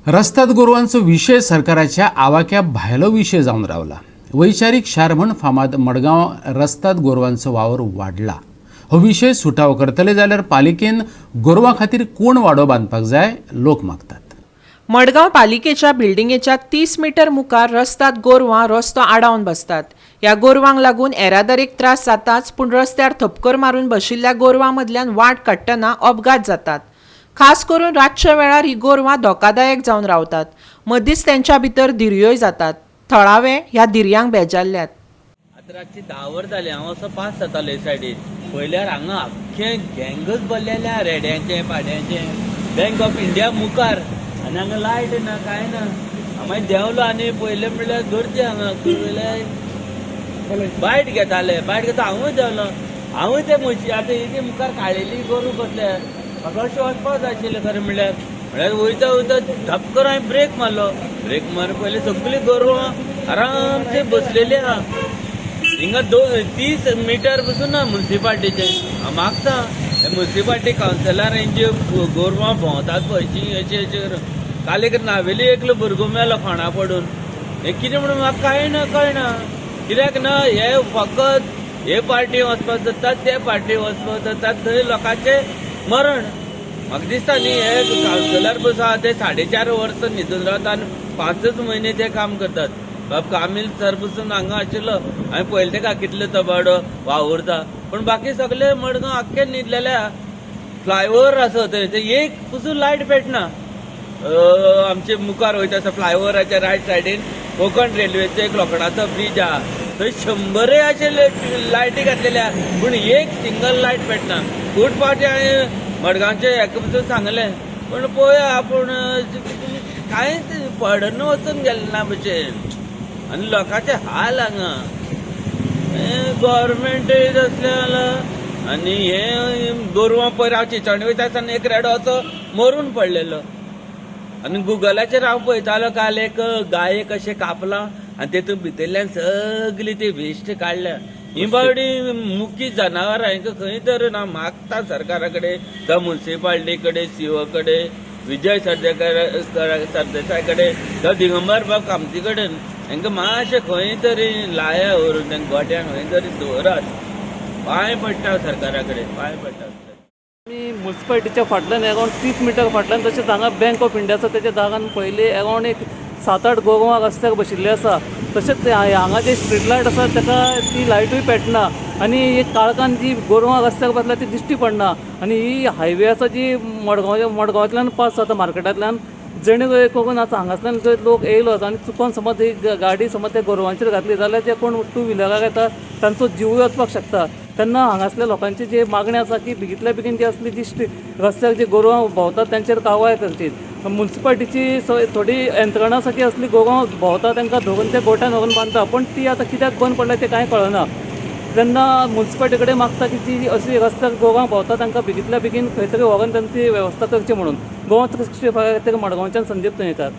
रस्त्यात गोरवांचो विषय सरकाराच्या आवाक्या भायलो विषय जावन रावला। वैचारीक शार म्हण फामाद मडगांव रस्त्यात गोरवांचो वावर वाडला। हो विषय सुटावो करतले जाल्यार पालिकेन गोरवां खातीर कोण वाडो बांदपाक जाय लोक मागतात। मडगांव पालिकेच्या बिल्डिंगेच्या 30 मीटर मुखार रस्त्यात गोरवां रस्तो आडावन बसतात। ह्या गोरवांक लागून येरादारीक त्रास जाताच, पूण रस्त्यार थपकर मारून बशिल्ल्या गोरवां मदल्यान वाट काडटना अपघात जातात। खास करून रातच्या वेळार ही गोरवां धोकादायक जावन रावतात। मदींच त्यांच्या भितर धिरयोय जातात। थळावे ह्या धिरयांक बेजारल्यात। आतां रातची 10 वर जाली, हांव असो पास जातालो हे सायडीन। पयल्यार हांगा आख्खें गँगच भरलेल्या रेड्यांचे पाड्यांचे। बँक ऑफ इंडिया मुखार आनी हांगा लायट ना कांय ना। मागीर देंवलो आनी पयलें म्हणल्यार गर्दी हांगा बायट घेताले। बायट घेता हांवूय देंवलो। हांवूय ते म्हशी आतां ही मुखार काळेली गोरू बसल्यार म्हाका अशें वचपाक जाय आशिल्लें खरें म्हणल्यार वयता वयता धपकर हांवें ब्रेक मारलो। ब्रेक मारून पयलीं सगळीं गोरवां आरामसे बसलेलीं आहा। हिंगा 30 मीटर पसून ना म्युन्सिपाल्टीचे। हांव मागता म्युन्सिपाल्टी कावन्सिलर हेंची गोरवां भोंवतात पळय अशी काल एक नावेली एकलो भुरगो मेलो फोंडा पडून। हें कितें म्हणून म्हाका कळना कित्याक ना, हे फकत हे पार्टी वचपाक जातात ते पार्टी वचपाक जातात, थंय लोकांचें मरण। म्हाका दिसता न्ही हे कावन्सिलर बस आहा ते 4.5 वर्सां न्हिदून रावतात आनी 5च म्हयने ते काम करतात। बाब कामील सर पसून हांगा आशिल्लो, हांवें पयलें तेका कितलो तबाडो वावुरता, पूण बाकी सगळे मडगांव आख्खे न्हिदलेले आहा। फ्लायओव्हर आसा थंय एक पसून लायट पेटना। आमचे मुखार वयता आसा फ्लायओव्हराच्या रायट सायडीन कोकण रेल्वेचो एक लोखंडाचो ब्रीज आहा, थंय 100 अशे लायटी घातलेले आहा, पूण एक सिंगल लायट पेटना। खूब फावटी हांवें मडगांवचे हेका पसून सांगलें, पूण पळोवया आपूण कांयच पडन वचून गेलें ना भशेन। आनी लोकांचे हाल हांगा गव्हर्मेंटूय तसलें जालां। आनी हे गोरवां पयर हांव चिंचोणी वयता आसतना एक रेडो असो मरून पडलेलो। आनी गुगलाचेर हांव पळयतालो काल एक गायेक अशें कापलां आनी तेतून भितरल्यान सगळी ती वेस्ट काडल्या। ही बावडी मुख्य जनावरां हांकां खंय तर ना मागता सरकारा कडेन, जावं म्युन्सिपाल्टी कडेन, सीओ कडेन, विजय सरदेसाय कडेन, जावं दिगंबर बाब कामती कडेन, हांकां मातशें खंय तरी लाया व्हरून तांकां गोट्यान खंय तरी दवरात। पांय पडटा सरकारा कडेन, पांय पडटा। आमी म्युन्सिपाल्टीच्या फाटल्यान अरावंड 30 मीटर फाटल्यान तशेंच हांगा बँक ऑफ इंडिया आसा तेच्या जागान पयलीं अरावंड एक 7-8 गोरवां रस्त्यार बशिल्ले आसा। तशेंच हांगा जे स्ट्रीट लायट आसा ताका ती लायटूय पेटना आनी एक काळखान जी गोरवां रस्त्यार बसल्या ती दिश्टी पडना। आनी ही हायवे आसा जी मडगांवांतल्यान पास जाता मार्केटांतल्यान, जेणे करून आतां हांगासल्यान जर लोक येयलो आनी चुकोन समज ही गाडी समज त्या गोरवांचेर घातली जाल्यार जे कोण 2 व्हिलराक येता तांचो जीवूय वचपाक शकता। तेन्ना हांगासल्या लोकांची जी मागणी आसा की बेगितल्या बेगीन जी असली जी रस्त्यार जी गोरवां भोंवतात तांचेर कारवाय करची। म्युन्सिपाल्टीची थोडी यंत्रणा आसा की असली गोरवां भोंवता तांकां धरून ते गोट्यान व्हरून बांदता, पण ती आतां कित्याक बंद पडल्या तें कांय कळना। तेन्ना म्युन्सिपाल्टी कडेन मागता की ती अशी रस्त्यार गोरवां भोंवता तांकां बेगितल्या बेगीन खंय तरी व्हरून तांची वेवस्था करची म्हणून। गोवा 365 खातीर मडगांवच्यान संदीप तुयेंकार।